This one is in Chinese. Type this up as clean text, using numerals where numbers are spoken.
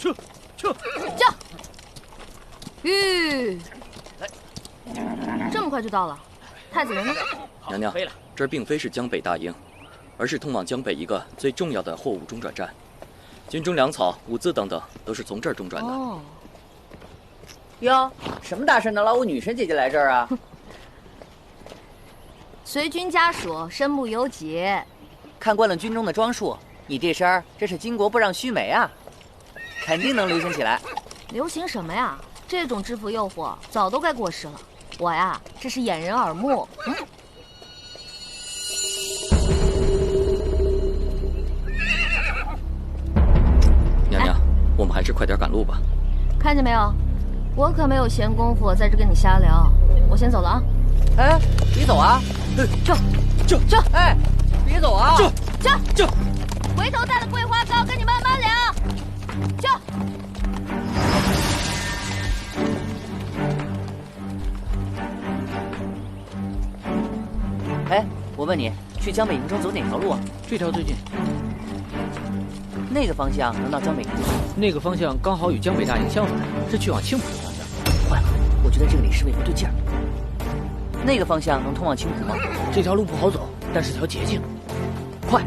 撤！驾！吁！这么快就到了，太子人呢？娘娘，这儿并非是江北大营，而是通往江北一个最重要的货物中转站。军中粮草、物资等等都是从这儿中转的。哦。哟，什么大事能捞我女神姐姐来这儿啊？随军家属，身不由己。看惯了军中的装束，你这身儿真是巾帼不让须眉啊，肯定能流行起来。流行什么呀？这种制服诱惑早都该过时了。我呀，这是掩人耳目。娘娘，我们还是快点赶路吧。看见没有，我可没有闲工夫在这跟你瞎聊。我先走了啊。哎，别走啊！这，哎，别走啊！这，回头带了桂花糕跟你慢慢聊。这。哎，我问你，去江北营中走哪条路啊？这条最近。那个方向能到江北营中？那个方向刚好与江北大营相反，是去往青浦的方向。坏了，我觉得这个李侍卫不对劲儿。那个方向能通往青浦吗？这条路不好走，但是条捷径。快！